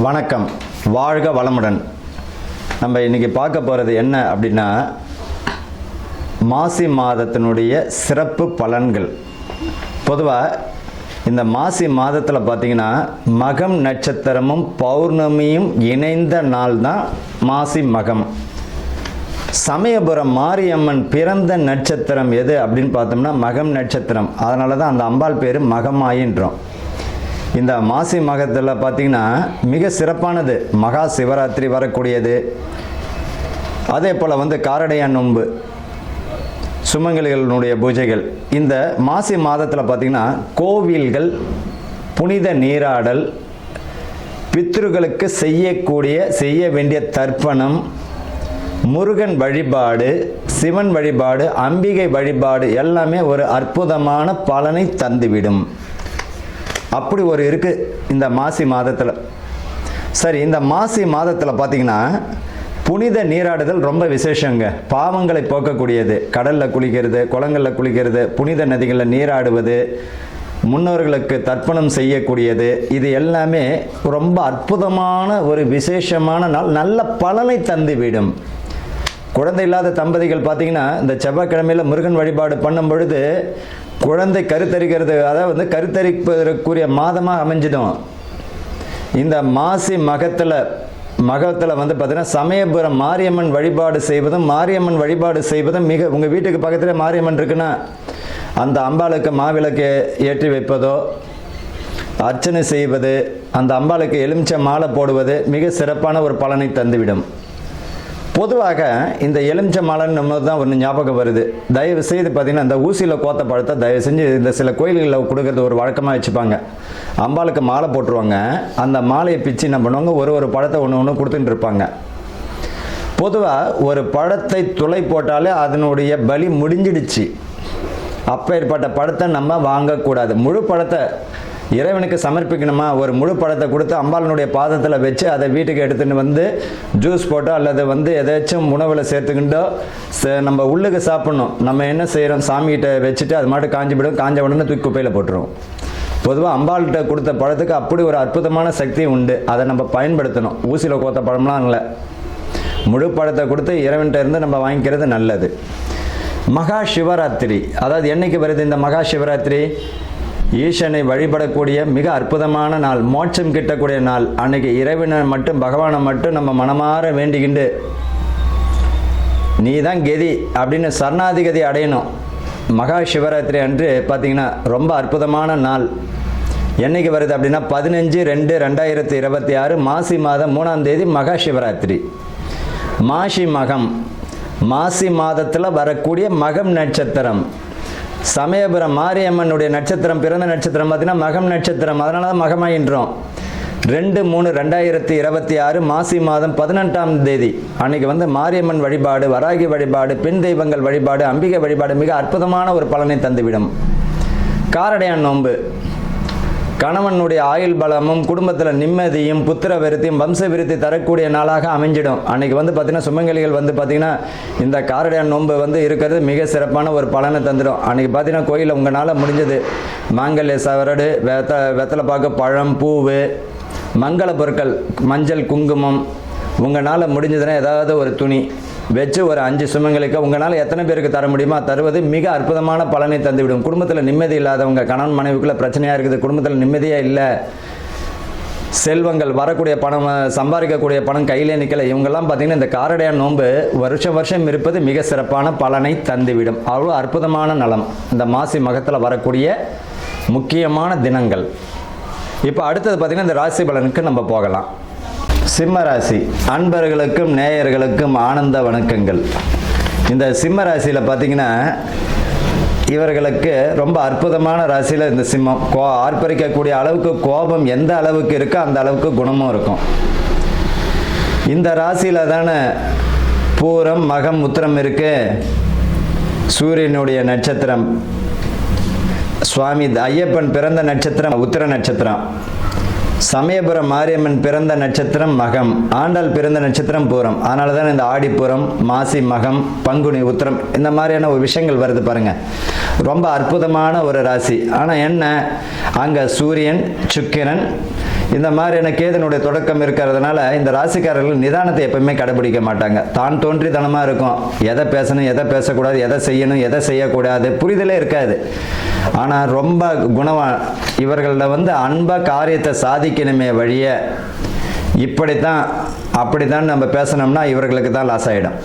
வணக்கம், வாழ்க வளமுடன். நம்ம இன்றைக்கி பார்க்க போகிறது என்ன அப்படின்னா, மாசி மாதத்தினுடைய சிறப்பு பலன்கள். பொதுவாக இந்த மாசி மாதத்தில் பார்த்திங்கன்னா மகம் நட்சத்திரமும் பௌர்ணமியும் இணைந்த நாள் தான் மாசி மகம். சமயபுரம் மாரியம்மன் பிறந்த நட்சத்திரம் எது அப்படின்னு பார்த்தோம்னா மகம் நட்சத்திரம். அதனால தான் அந்த அம்பாள் பேர் மகமாயின்றோம். இந்த மாசி மகத்தில் பார்த்திங்கன்னா மிக சிறப்பானது மகா சிவராத்திரி வரக்கூடியது. அதே போல் காரடையான் நோன்பு, சுமங்கலிகளுடைய பூஜைகள். இந்த மாசி மாதத்தில் பார்த்திங்கன்னா கோவில்கள், புனித நீராடல், பித்ருக்களுக்கு செய்ய வேண்டிய தர்ப்பணம், முருகன் வழிபாடு, சிவன் வழிபாடு, அம்பிகை வழிபாடு எல்லாமே ஒரு அற்புதமான பலனை தந்துவிடும். அப்படி ஒரு இருக்குது இந்த மாசி மாதத்தில். சரி, இந்த மாசி மாதத்தில் பார்த்திங்கன்னா புனித நீராடுதல் ரொம்ப விசேஷங்க. பாவங்களை போக்கக்கூடியது. கடலில் குளிக்கிறது, குளங்களில் குளிக்கிறது, புனித நதிகளில் நீராடுவது, முன்னோர்களுக்கு தர்ப்பணம் செய்யக்கூடியது, இது எல்லாமே ரொம்ப அற்புதமான ஒரு விசேஷமான நாள். நல்ல பலனை தந்துவிடும். குழந்தை இல்லாத தம்பதிகள் பார்த்திங்கன்னா இந்த செவ்வாய்க்கிழமையில் முருகன் வழிபாடு பண்ணும் பொழுது குழந்தை கருத்தரிக்கிறது, அதாவது கருத்தரிப்பதற்குரிய மாதமாக அமைஞ்சிடும். இந்த மாசி மகத்தில் பார்த்திங்கன்னா சமயபுரம் மாரியம்மன் வழிபாடு செய்வதும் மிக, உங்கள் வீட்டுக்கு பக்கத்தில் மாரியம்மன் இருக்குன்னா அந்த அம்பாளுக்கு மாவிளக்கு ஏற்றி வைப்பதோ, அர்ச்சனை செய்வது, அந்த அம்பாளுக்கு எலுமிச்சை மாலை போடுவது மிக சிறப்பான ஒரு பலனை தந்துவிடும். பொதுவாக இந்த எலுமிச்சை மாலைன்னு நம்ம தான் ஒன்று ஞாபகம் வருது. தயவு செய்து பார்த்திங்கன்னா இந்த ஊசியில் கோத்த பழத்தை தயவு செஞ்சு இந்த சில கோயில்களில் கொடுக்கறது ஒரு வழக்கமாக வச்சுப்பாங்க. அம்பாளுக்கு மாலை போட்டுருவாங்க. அந்த மாலையை பிச்சு என்ன பண்ணுவாங்க, ஒரு பழத்தை ஒன்று கொடுத்துட்டு இருப்பாங்க. பொதுவாக ஒரு பழத்தை துளை போட்டாலே அதனுடைய பலி முடிஞ்சிடுச்சு. அப்பேற்பட்ட பழத்தை நம்ம வாங்கக்கூடாது. முழு பழத்தை இறைவனுக்கு சமர்ப்பிக்கணுமா, ஒரு முழு பழத்தை கொடுத்து அம்பாளனுடைய பாதத்தில் வச்சு அதை வீட்டுக்கு எடுத்துகிட்டு ஜூஸ் போட்டோ அல்லது எதாச்சும் உணவில் சேர்த்துக்கிட்டோ நம்ம உள்ளுக்கு சாப்பிட்ணும். நம்ம என்ன செய்கிறோம், சாமிகிட்ட வச்சுட்டு அது மாட்டு காஞ்சி விடும். காஞ்ச உடனே தூக்கி குப்பையில் போட்டுருவோம். பொதுவாக அம்பாள்கிட்ட கொடுத்த பழத்துக்கு அப்படி ஒரு அற்புதமான சக்தி உண்டு. அதை நம்ம பயன்படுத்தணும். ஊசியில் கோத்த பழம்லாம் இல்லை, முழு பழத்தை கொடுத்து இறைவன்கிட்ட இருந்து நம்ம வாங்கிக்கிறது நல்லது. மகா சிவராத்திரி, அதாவது என்னைக்கு வருது இந்த மகா சிவராத்திரி? ஈசனை வழிபடக்கூடிய மிக அற்புதமான நாள், மோட்சம் கிட்டக்கூடிய நாள். அன்னைக்கு இறைவனை மட்டும், பகவானை மட்டும் நம்ம மனமாற வேண்டிக்கிண்டு நீ தான் கதி அப்படின்னு சரணாதிகதி அடையணும். மகா சிவராத்திரி அன்று பார்த்திங்கன்னா ரொம்ப அற்புதமான நாள். என்னைக்கு வருது அப்படின்னா 15/2/2026 மாசி மாதம் 3ஆம் தேதி மகா சிவராத்திரி. மாசி மகம், மாசி மாதத்தில் வரக்கூடிய மகம் நட்சத்திரம். சமயபுரம் மாரியம்மனுடைய நட்சத்திரம், பிறந்த நட்சத்திரம் பார்த்திங்கன்னா மகம் நட்சத்திரம். அதனால தான் மகமாயின்றோம். 2/3/2026 மாசி மாதம் 18ஆம் தேதி அன்னைக்கு மாரியம்மன் வழிபாடு, வராகி வழிபாடு, பெண் தெய்வங்கள் வழிபாடு, அம்பிகை வழிபாடு மிக அற்புதமான ஒரு பலனை தந்துவிடும். காரடையான் நோன்பு, கணவனுடைய ஆயுள் பலமும் குடும்பத்தில் நிம்மதியும் புத்திர விருத்தியும் வம்ச விருத்தி தரக்கூடிய நாளாக அமைஞ்சிடும். அன்றைக்கி பார்த்திங்கன்னா சுமங்கலிகள் பார்த்திங்கன்னா இந்த காரடையான் நோன்பு இருக்கிறது மிக சிறப்பான ஒரு பலனை தந்துடும். அன்றைக்கி பார்த்திங்கன்னா கோயிலில் உங்களால் முடிஞ்சது மாங்கல்ய சவரடு, வெத்தலை பாக்கு, பழம், பூவு, மங்கள பொருட்கள், மஞ்சள், குங்குமம், உங்களால் முடிஞ்சதுன்னா ஏதாவது ஒரு துணி வச்சு ஒரு 5 சுமங்களுக்கு உங்களால் எத்தனை பேருக்கு தர முடியுமோ தருவது மிக அற்புதமான பலனை தந்துவிடும். குடும்பத்தில் நிம்மதி இல்லாதவங்க, கணவன் மனைவிக்குள்ள பிரச்சனையாக இருக்குது, குடும்பத்தில் நிம்மதியாக இல்லை, செல்வங்கள் வரக்கூடிய பணம், சம்பாதிக்கக்கூடிய பணம் கையிலே நிற்கலை, இவங்கெல்லாம் பார்த்திங்கன்னா இந்த காரடையான் நோன்பு வருஷம் இருப்பது மிக சிறப்பான பலனை தந்துவிடும். அவ்வளோ அற்புதமான நலம் இந்த மாசி மகத்தில் வரக்கூடிய முக்கியமான தினங்கள். இப்போ அடுத்தது பார்த்திங்கன்னா இந்த ராசி பலனுக்கு நம்ம போகலாம். சிம்ம ராசி அன்பர்களுக்கும் நேயர்களுக்கும் ஆனந்த வணக்கங்கள். இந்த சிம்ம ராசியில் பார்த்திங்கன்னா இவர்களுக்கு ரொம்ப அற்புதமான ராசியில் இந்த சிம்மம். ஆர்ப்பரிக்கக்கூடிய அளவுக்கு கோபம் எந்த அளவுக்கு இருக்கோ அந்த அளவுக்கு குணமும் இருக்கும். இந்த ராசியில் தானே பூரம், மகம், உத்திரம் இருக்கு. சூரியனுடைய நட்சத்திரம், சுவாமி ஐயப்பன் பிறந்த நட்சத்திரம் உத்திர நட்சத்திரம். சமயபுரம் மாரியம்மன் பிறந்த நட்சத்திரம் மகம், ஆண்டாள் பிறந்த நட்சத்திரம் பூரம். அதனால தான் இந்த ஆடிப்புறம், மாசி மகம், பங்குனி, உத்திரம் இந்த மாதிரியான ஒரு விஷயங்கள் வருது பாருங்கள். ரொம்ப அற்புதமான ஒரு ராசி. ஆனால் என்ன, அங்கே சூரியன், சுக்கிரன் இந்த மாதிரியான கேதுனுடைய தொடக்கம் இருக்கிறதுனால இந்த ராசிக்காரர்கள் நிதானத்தை எப்பவுமே கடைபிடிக்க மாட்டாங்க. தான் தோன்றித்தனமாக இருக்கும். எதை பேசணும், எதை பேசக்கூடாது, எதை செய்யணும், எதை செய்யக்கூடாது புரிதலே இருக்காது. ஆனால் ரொம்ப குணவான் இவர்களில் அன்பாக காரியத்தை சாதிக்கணுமே வழிய இப்படித்தான் அப்படித்தான் நம்ம பேசணும்னா இவர்களுக்கு தான் லாஸ் ஆகிடும்.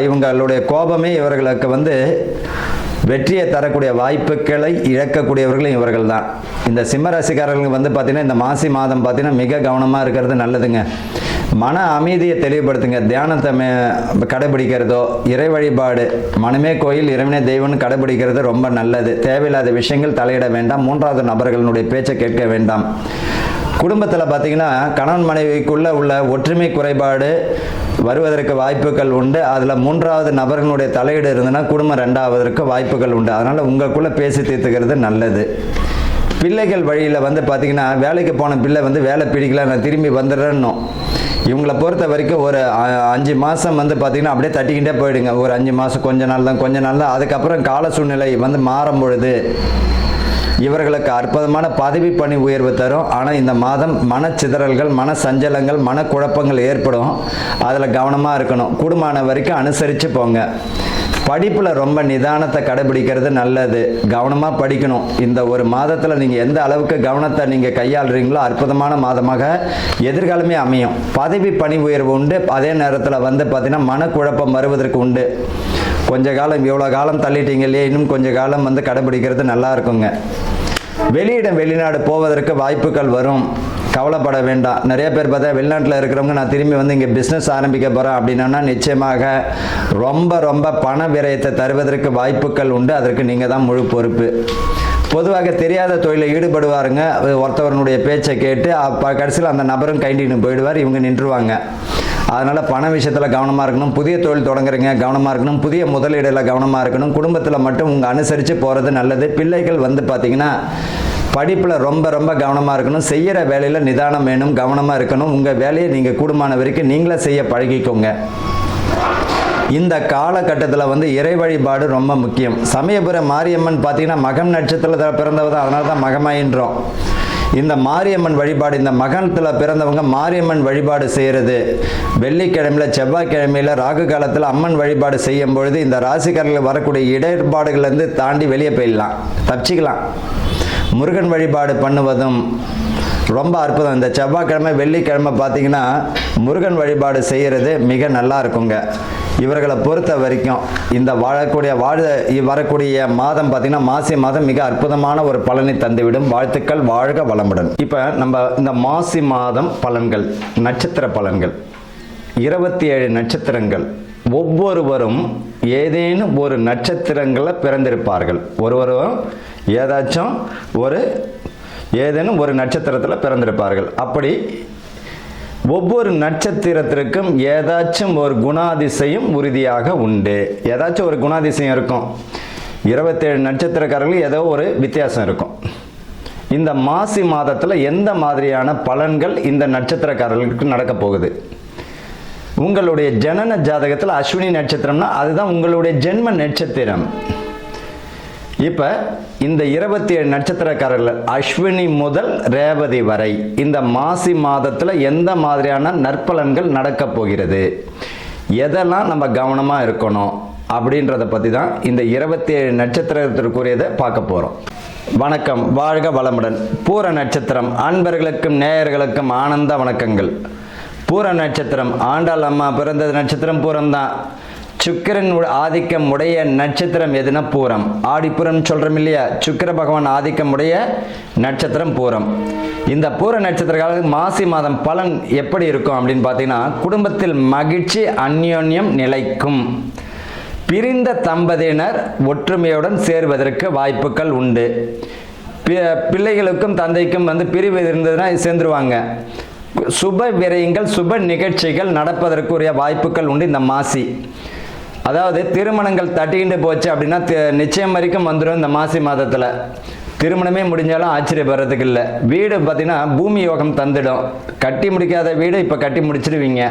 இவங்களுடைய கோபமே இவர்களுக்கு வெற்றியை தரக்கூடிய வாய்ப்புகளை இழக்கக்கூடியவர்களும் இவர்கள் தான். இந்த சிம்ம ராசிக்காரர்களுக்கு பார்த்தீங்கன்னா இந்த மாசி மாதம் பார்த்தீங்கன்னா மிக கவனமாக இருக்கிறது நல்லதுங்க. மன அமைதியை தெளிவுபடுத்துங்க. தியானத்தை கடைபிடிக்கிறதோ, இறை வழிபாடு, மனமே கோயில் இறைவனே தெய்வம்னு கடைபிடிக்கிறது ரொம்ப நல்லது. தேவையில்லாத விஷயங்கள் தலையிட வேண்டாம். மூன்றாவது நபர்களுடைய பேச்சை கேட்க வேண்டாம். குடும்பத்தில் பார்த்தீங்கன்னா கணவன் மனைவிக்குள்ள உள்ள ஒற்றுமை குறைபாடு வருவதற்கு வாய்ப்புகள் உண்டு. அதில் மூன்றாவது நபர்களுடைய தலையீடு இருந்ததுன்னா குடும்பம் ரெண்டாவதற்கு வாய்ப்புகள் உண்டு. அதனால் உங்களுக்குள்ளே பேசி தீர்த்துக்கிறது நல்லது. பிள்ளைகள் வழியில் பார்த்தீங்கன்னா வேலைக்கு போன பிள்ளை வேலை பிடிக்கல, நான் திரும்பி வந்துடுறேன்னு இவங்களை பொறுத்த வரைக்கும் ஒரு 5 மாதம் பார்த்தீங்கன்னா அப்படியே தட்டிக்கிட்டே போயிடுங்க. ஒரு 5 மாதம் கொஞ்ச நாள் தான். அதுக்கப்புறம் கால சூழ்நிலை மாறும் பொழுது இவர்களுக்கு அற்புதமான பதவி பணி உயர்வு தரும். ஆனால் இந்த மாதம் மனச்சிதறல்கள், மன சஞ்சலங்கள், மனக்குழப்பங்கள் ஏற்படும். அதில் கவனமாக இருக்கணும். கூடுமான வரைக்கும் அனுசரித்து போங்க. படிப்பில் ரொம்ப நிதானத்தை கடைபிடிக்கிறது நல்லது. கவனமாக படிக்கணும். இந்த ஒரு மாதத்தில் நீங்கள் எந்த அளவுக்கு கவனத்தை நீங்கள் கையாளுறீங்களோ அற்புதமான மாதமாக எதிர்காலமே அமையும். பதவி பணி உயர்வு உண்டு. அதே நேரத்தில் பார்த்தீங்கன்னா மனக்குழப்பம் வருவதற்கு உண்டு. கொஞ்ச காலம் இவ்வளோ காலம் தள்ளிட்டீங்க இல்லையா, இன்னும் கொஞ்ச காலம் கடைபிடிக்கிறது நல்லா இருக்குங்க. வெளியிடம் வெளிநாடு போவதற்கு வாய்ப்புகள் வரும். கவலைப்பட வேண்டாம். நிறைய பேர் பார்த்தா வெளிநாட்டில் இருக்கிறவங்க நான் திரும்பி இங்கே பிஸ்னஸ் ஆரம்பிக்க போகிறேன் அப்படின்னா நிச்சயமாக ரொம்ப பண விரயத்தை தருவதற்கு வாய்ப்புகள் உண்டு. அதற்கு நீங்கள் தான் முழு பொறுப்பு. பொதுவாக தெரியாத தொழிலை ஈடுபடுவாருங்க. ஒருத்தவனுடைய பேச்சை கேட்டு கடைசியில் அந்த நபரும் கைண்டின்னு போயிடுவார். இவங்க நின்றுவாங்க. அதனால் பண விஷயத்தில் கவனமாக இருக்கணும். புதிய தொழில் தொடங்குறீங்க, கவனமாக இருக்கணும். புதிய முதலீடில் கவனமாக இருக்கணும். குடும்பத்தில் மட்டும் அனுசரித்து போகிறது நல்லது. பிள்ளைகள் பார்த்தீங்கன்னா படிப்பில் ரொம்ப கவனமாக இருக்கணும். செய்கிற வேலையில் நிதானம் வேணும், கவனமாக இருக்கணும். உங்கள் வேலையை நீங்கள் கூடுமான வரைக்கும் நீங்களே செய்ய பழகிக்கோங்க. இந்த காலகட்டத்தில் இறை வழிபாடு ரொம்ப முக்கியம். சமயபுர மாரியம்மன் பார்த்தீங்கன்னா மகம் நட்சத்திரத்தில் பிறந்தவ தான். அதனால தான் மகமாயின்றோம். இந்த மாரியம்மன் வழிபாடு, இந்த மகத்தில் பிறந்தவங்க மாரியம்மன் வழிபாடு செய்கிறது வெள்ளிக்கிழமையில், செவ்வாய்க்கிழமையில், ராகு காலத்தில் அம்மன் வழிபாடு செய்யும் பொழுது இந்த ராசிக்காரர்கள் வரக்கூடிய இடர்பாடுகள்லேருந்து தாண்டி வெளியே போயிடலாம், தப்பிச்சிக்கலாம். முருகன் வழிபாடு பண்ணுவதும் ரொம்ப அற்புதம். இந்த செவ்வாய்க்கிழமை வெள்ளிக்கிழமை பார்த்தீங்கன்னா முருகன் வழிபாடு செய்கிறது மிக நல்லா இருக்குங்க. இவர்களை பொறுத்த வரைக்கும் இந்த வரக்கூடிய மாதம் பார்த்தீங்கன்னா மாசி மாதம் மிக அற்புதமான ஒரு பலனை தந்துவிடும். வாழ்த்துக்கள். வாழ்க வளமுடன். இப்போ நம்ம இந்த மாசி மாதம் பலன்கள், நட்சத்திர பலன்கள், 27 நட்சத்திரங்கள். ஒவ்வொருவரும் ஏதேனும் ஒரு நட்சத்திரங்களில் பிறந்திருப்பார்கள். ஒருவரும் ஏதேனும் ஒரு நட்சத்திரத்தில் பிறந்திருப்பார்கள். அப்படி ஒவ்வொரு நட்சத்திரத்திற்கும் ஏதாச்சும் ஒரு குணாதிசயம் உறுதியாக உண்டு. ஏதாச்சும் ஒரு குணாதிசயம் இருக்கும். 27 நட்சத்திரக்காரர்களும் ஏதோ ஒரு வித்தியாசம் இருக்கும். இந்த மாசி மாதத்தில் எந்த மாதிரியான பலன்கள் இந்த நட்சத்திரக்காரர்களுக்கு நடக்க போகுது? உங்களுடைய ஜனன ஜாதகத்தில் அஸ்வினி நட்சத்திரம்னா அதுதான் உங்களுடைய ஜென்ம நட்சத்திரம். இப்போ இந்த 27 நட்சத்திரக்காரர்கள் அஸ்வினி முதல் ரேவதி வரை இந்த மாசி மாதத்தில் எந்த மாதிரியான நற்பலன்கள் நடக்க போகிறது, எதெல்லாம் நம்ம கவனமாக இருக்கணும் அப்படின்றத பற்றி தான் இந்த 27 நட்சத்திரத்திற்குரியதை பார்க்க போகிறோம். வணக்கம். வாழ்க வளமுடன். பூர நட்சத்திரம் அன்பர்களுக்கும் நேயர்களுக்கும் ஆனந்த வணக்கங்கள். பூர நட்சத்திரம் ஆண்டாள் அம்மா பிறந்த நட்சத்திரம் பூரம்தான். சுக்கிரன் ஆதிக்கம் உடைய நட்சத்திரம் எதுனா பூரம். ஆடிப்புறம் சொல்கிறோம் இல்லையா, சுக்கிர பகவான் ஆதிக்கம் உடைய நட்சத்திரம் பூரம். இந்த பூர நட்சத்திரக்காரர்களுக்கு மாசி மாதம் பலன் எப்படி இருக்கும் அப்படின்னு பார்த்தீங்கன்னா, குடும்பத்தில் மகிழ்ச்சி அந்யோன்யம் நிலைக்கும். பிரிந்த தம்பதியினர் ஒற்றுமையுடன் சேர்வதற்கு வாய்ப்புகள் உண்டு. பிள்ளைகளுக்கும் தந்தைக்கும் பிரிவு இருந்ததுன்னா சேர்ந்துருவாங்க. சுப விரயங்கள், சுப நிகழ்ச்சிகள் நடப்பதற்குரிய வாய்ப்புகள் உண்டு இந்த மாசி. அதாவது திருமணங்கள் தட்டிக்கிட்டு போச்சு அப்படின்னா நிச்சயம் வரைக்கும் வந்துடும் இந்த மாசி மாதத்தில். திருமணமே முடிஞ்சாலும் ஆச்சரியப்படுறதுக்கு இல்லை. வீடு பார்த்தீங்கன்னா பூமி யோகம் தந்துடும். கட்டி முடிக்காத வீடு இப்போ கட்டி முடிச்சிடுவீங்க.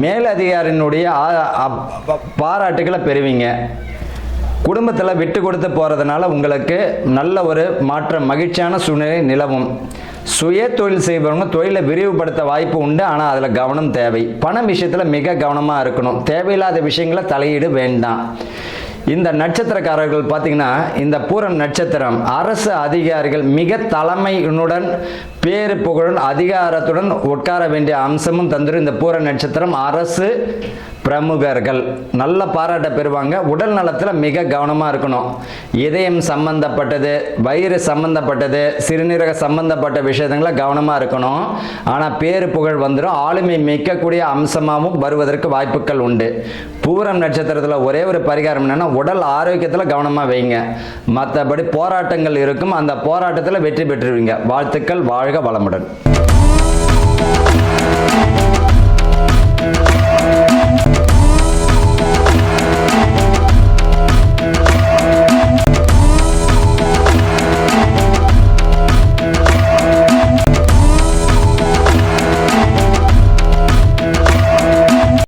மேலதிகாரினுடைய பாராட்டுகளை பெறுவீங்க. குடும்பத்தில் விட்டு கொடுத்து போகிறதுனால உங்களுக்கு நல்ல ஒரு மாற்றம், மகிழ்ச்சியான சூழ்நிலை நிலவும். சுய தொழில் செய்பவங்க தொழிலை விரிவுபடுத்த வாய்ப்பு உண்டு, ஆனால் அதில் கவனம் தேவை. பண விஷயத்தில் மிக கவனமாக இருக்கணும். தேவையில்லாத விஷயங்களை தலையீடு வேண்டாம். இந்த நட்சத்திரக்காரர்கள் பார்த்தீங்கன்னா, இந்த பூரம் நட்சத்திரம் அரசு அதிகாரிகள் மிக தலைமையுடன் பேரு புகழுடன் அதிகாரத்துடன் உட்கார வேண்டிய அம்சமும் தந்துடும். இந்த பூர நட்சத்திரம் அரசு பிரமுகர்கள் நல்ல பாராட்ட பெறுவாங்க. உடல் நலத்தில் மிக கவனமாக இருக்கணும். இதயம் சம்பந்தப்பட்டது, வயிறு சம்பந்தப்பட்டது, சிறுநீரக சம்பந்தப்பட்ட விஷயங்களை கவனமாக இருக்கணும். ஆனால் பேரு புகழ் வந்துடும். ஆளுமை மிக்கக்கூடிய அம்சமாகவும் வருவதற்கு வாய்ப்புகள் உண்டு. பூரம் நட்சத்திரத்தில் ஒரே ஒரு பரிகாரம் என்னன்னா, உடல் ஆரோக்கியத்தில் கவனமாக வைங்க. மற்றபடி போராட்டங்கள் இருக்கும், அந்த போராட்டத்தில் வெற்றி பெற்றுவீங்க. வாழ்த்துக்கள். வாழ்க வளமுடன்.